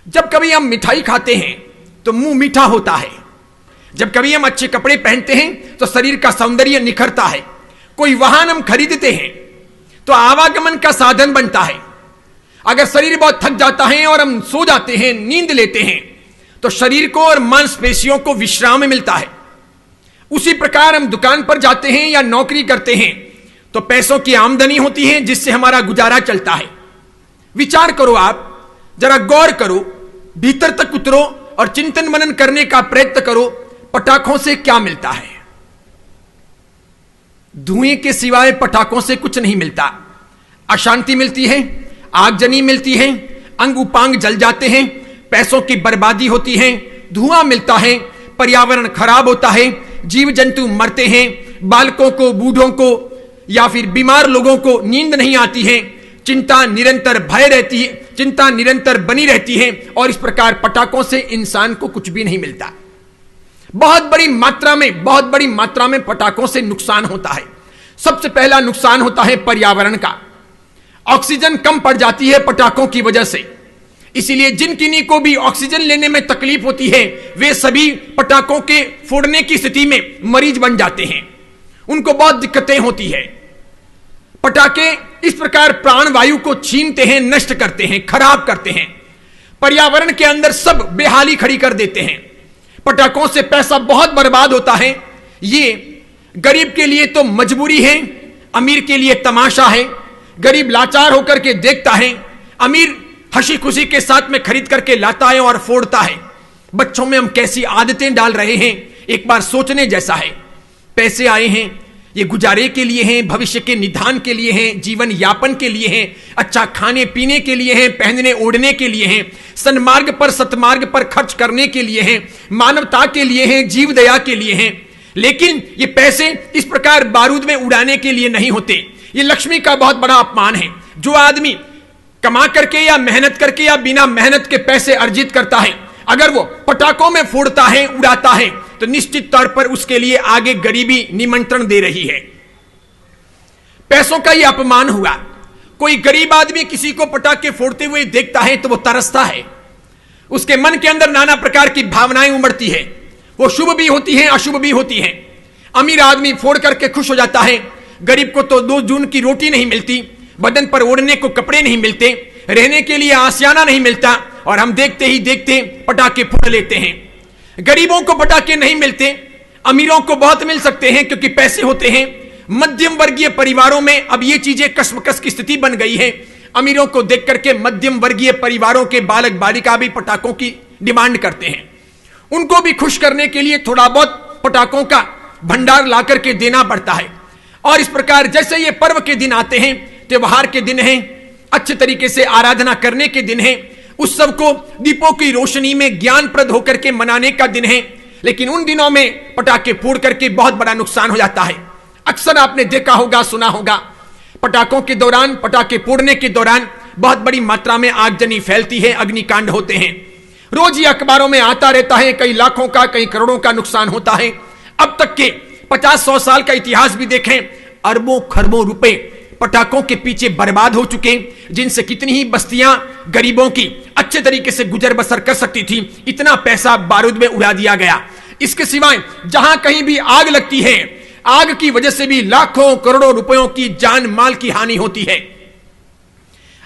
जब कभी हम मिठाई खाते हैं तो मुंह मीठा होता है। जब कभी हम अच्छे कपड़े पहनते हैं तो शरीर का सौंदर्य निखरता है। कोई वाहन हम खरीदते हैं तो आवागमन का साधन बनता है। अगर शरीर बहुत थक जाता है और हम सो जाते हैं, नींद लेते हैं, तो शरीर को और मांसपेशियों को विश्राम मिलता है। उसी प्रकार हम दुकान पर जाते हैं या नौकरी करते हैं तो पैसों की आमदनी होती है जिससे हमारा गुजारा चलता है। विचार करो, आप जरा गौर करो, भीतर तक उतरो और चिंतन मनन करने का प्रयत्न करो, पटाखों से क्या मिलता है? धुएं के सिवाय पटाखों से कुछ नहीं मिलता। अशांति मिलती है, आगजनी मिलती है, अंग उपांग जल जाते हैं, पैसों की बर्बादी होती है, धुआं मिलता है, पर्यावरण खराब होता है, जीव जंतु मरते हैं, बालकों को, बूढ़ों को या फिर बीमार लोगों को नींद नहीं आती है, चिंता निरंतर भय रहती है, चिंता निरंतर बनी रहती है। और इस प्रकार पटाखों से इंसान को कुछ भी नहीं मिलता। बहुत बड़ी मात्रा में पटाखों से नुकसान होता है। सबसे पहला नुकसान होता है पर्यावरण का। ऑक्सीजन कम पड़ जाती है पटाखों की वजह से। इसीलिए जिन किन्हीं को भी ऑक्सीजन लेने में तकलीफ होती है वे सभी पटाखों के फोड़ने की स्थिति में मरीज बन जाते हैं। उनको बहुत दिक्कतें होती है। पटाखे इस प्रकार प्राण वायु को छीनते हैं, नष्ट करते हैं, खराब करते हैं, पर्यावरण के अंदर सब बेहाली खड़ी कर देते हैं। पटाखों से पैसा बहुत बर्बाद होता है। ये गरीब के लिए तो मजबूरी है, अमीर के लिए तमाशा है। गरीब लाचार होकर के देखता है, अमीर हंसी खुशी के साथ में खरीद करके लाता है और फोड़ता है। बच्चों में हम कैसी आदतें डाल रहे हैं, एक बार सोचने जैसा है। पैसे आए हैं, ये गुजारे के लिए हैं, भविष्य के निधान के लिए हैं, जीवन यापन के लिए हैं, अच्छा खाने पीने के लिए हैं, पहनने ओढ़ने के लिए हैं, सन्मार्ग पर सतमार्ग पर खर्च करने के लिए हैं, मानवता के लिए हैं, जीव दया के लिए हैं। लेकिन ये पैसे इस प्रकार बारूद में उड़ाने के लिए नहीं होते। ये लक्ष्मी का बहुत बड़ा अपमान है। जो आदमी कमा करके या मेहनत करके या बिना मेहनत के पैसे अर्जित करता है, अगर वो पटाखों में फोड़ता है, उड़ाता है, तो निश्चित तौर पर उसके लिए आगे गरीबी निमंत्रण दे रही है। पैसों का यह अपमान हुआ। कोई गरीब आदमी किसी को पटाखे फोड़ते हुए देखता है तो वो तरसता है। उसके मन के अंदर नाना प्रकार की भावनाएं उमड़ती है। वो शुभ भी होती हैं, अशुभ भी होती हैं। अमीर आदमी फोड़ करके खुश हो जाता है, गरीब को तो 2 जून की रोटी नहीं मिलती, बदन पर ओढ़ने को कपड़े नहीं मिलते, रहने के लिए आशियाना नहीं मिलता, और हम देखते ही देखते पटाखे फोड़ लेते हैं। गरीबों को पटाखे नहीं मिलते, अमीरों को बहुत मिल सकते हैं क्योंकि पैसे होते हैं। मध्यम वर्गीय परिवारों में अब ये चीजें कशमकश की स्थिति बन गई है। अमीरों को देख करके मध्यम वर्गीय परिवारों के बालक बालिका भी पटाखों की डिमांड करते हैं। उनको भी खुश करने के लिए थोड़ा बहुत पटाखों का भंडार ला करके देना पड़ता है। और इस प्रकार जैसे ये पर्व के दिन आते हैं, त्योहार के दिन हैं, अच्छे तरीके से आराधना करने के दिन हैं, उत्सव को दीपों की रोशनी में ज्ञानप्रद होकर के मनाने का दिन है। लेकिन उन दिनों में पटाखे फोड़ करके बहुत बड़ा नुकसान हो जाता है। अक्सर आपने देखा होगा, सुना होगा, पटाखों के दौरान, पटाखे फोड़ने के दौरान बहुत बड़ी मात्रा में आगजनी फैलती है, अग्निकांड होते हैं। रोज ही अखबारों में आता रहता है, कई लाखों का, कई करोड़ों का नुकसान होता है। अब तक के 50-100 साल का इतिहास भी देखें, अरबों खरबों रुपए पटाखों के पीछे बर्बाद हो चुके, जिनसे कितनी ही बस्तियां गरीबों की अच्छे तरीके से गुजर बसर कर सकती थी, इतना पैसा बारूद में उड़ा दिया गया। इसके सिवाय जहां कहीं भी आग लगती है, आग की वजह से भी लाखों करोड़ों रुपयों की जान माल की हानि होती है।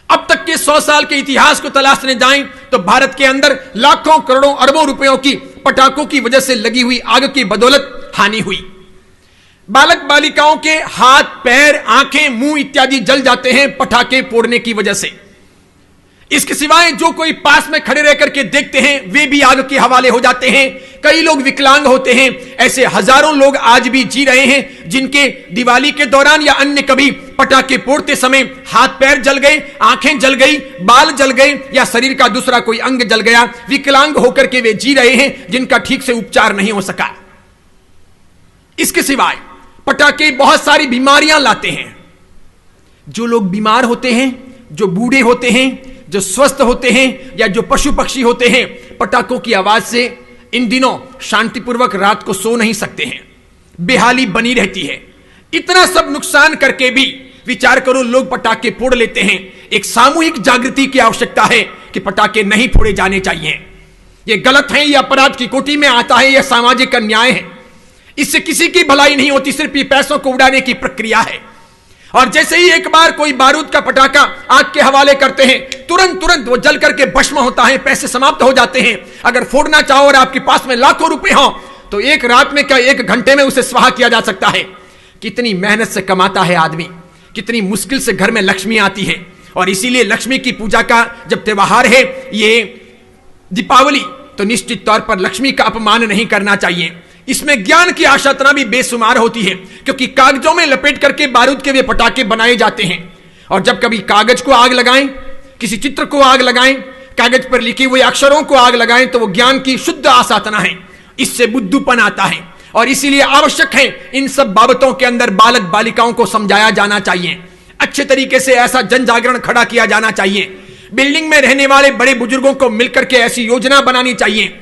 अब तक के 100 साल के इतिहास को तलाशने जाएं तो भारत के अंदर लाखों करोड़ों अरबों रुपयों की पटाखों की वजह से लगी हुई आग की बदौलत हानि हुई। बालक बालिकाओं के हाथ, पैर, आंखें, मुंह इत्यादि जल जाते हैं पटाखे फोड़ने की वजह से। इसके सिवाय जो कोई पास में खड़े रह करके देखते हैं वे भी आग के हवाले हो जाते हैं। कई लोग विकलांग होते हैं। ऐसे हजारों लोग आज भी जी रहे हैं जिनके दिवाली के दौरान या अन्य कभी पटाखे फोड़ते समय हाथ पैर जल गए, आंखें जल गई, बाल जल गए या शरीर का दूसरा कोई अंग जल गया। विकलांग होकर के वे जी रहे हैं जिनका ठीक से उपचार नहीं हो सका। इसके सिवाय पटाखे बहुत सारी बीमारियां लाते हैं। जो लोग बीमार होते हैं, जो बूढ़े होते हैं, जो स्वस्थ होते हैं या जो पशु पक्षी होते हैं, पटाखों की आवाज से इन दिनों शांतिपूर्वक रात को सो नहीं सकते हैं, बेहाली बनी रहती है। इतना सब नुकसान करके भी विचार करो, लोग पटाखे फोड़ लेते हैं। एक सामूहिक जागृति की आवश्यकता है कि पटाखे नहीं फोड़े जाने चाहिए। यह गलत है, यह अपराध की कोटि में आता है, यह सामाजिक अन्याय है। इससे किसी की भलाई नहीं होती, सिर्फ ये पैसों को उड़ाने की प्रक्रिया है। और जैसे ही एक बार कोई बारूद का पटाखा आग के हवाले करते हैं, तुरंत वो जल करके भस्म होता है, पैसे समाप्त हो जाते हैं। अगर फोड़ना चाहो और आपके पास में लाखों रुपए हो तो एक रात में क्या, एक घंटे में उसे स्वाहा किया जा सकता है। कितनी मेहनत से कमाता है आदमी, कितनी मुश्किल से घर में लक्ष्मी आती है। और इसीलिए लक्ष्मी की पूजा का जब त्योहार है ये दीपावली, तो निश्चित तौर पर लक्ष्मी का अपमान नहीं करना चाहिए। इसमें ज्ञान की आशा तना भी बेशुमार होती है, क्योंकि कागजों में लपेट करके बारूद के वे पटाखे बनाए जाते हैं। और जब कभी कागज को आग लगाएं, किसी चित्र को आग लगाएं, कागज पर लिखे हुए अक्षरों को आग लगाएं, तो वो ज्ञान की शुद्ध आशा तना है। इससे बुद्धूपन आता है। और इसीलिए आवश्यक है इन सब बाबतों के अंदर बालक बालिकाओं को समझाया जाना चाहिए। अच्छे तरीके से ऐसा जन जागरण खड़ा किया जाना चाहिए। बिल्डिंग में रहने वाले बड़े बुजुर्गों को मिलकर के ऐसी योजना बनानी चाहिए।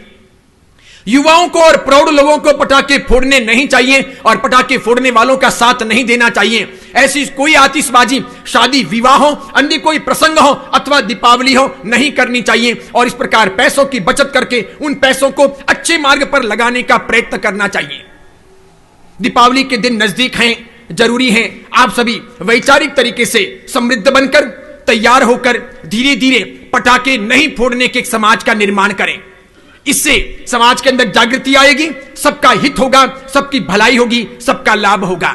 युवाओं को और प्रौढ़ लोगों को पटाखे फोड़ने नहीं चाहिए और पटाखे फोड़ने वालों का साथ नहीं देना चाहिए। ऐसी कोई आतिशबाजी शादी विवाह हो, अन्य कोई प्रसंग हो अथवा दीपावली हो, नहीं करनी चाहिए। और इस प्रकार पैसों की बचत करके उन पैसों को अच्छे मार्ग पर लगाने का प्रयत्न करना चाहिए। दीपावली के दिन नजदीक हैं, जरूरी है आप सभी वैचारिक तरीके से समृद्ध बनकर तैयार होकर धीरे धीरे पटाखे नहीं फोड़ने के एक समाज का निर्माण करें। इससे समाज के अंदर जागृति आएगी, सबका हित होगा, सबकी भलाई होगी, सबका लाभ होगा।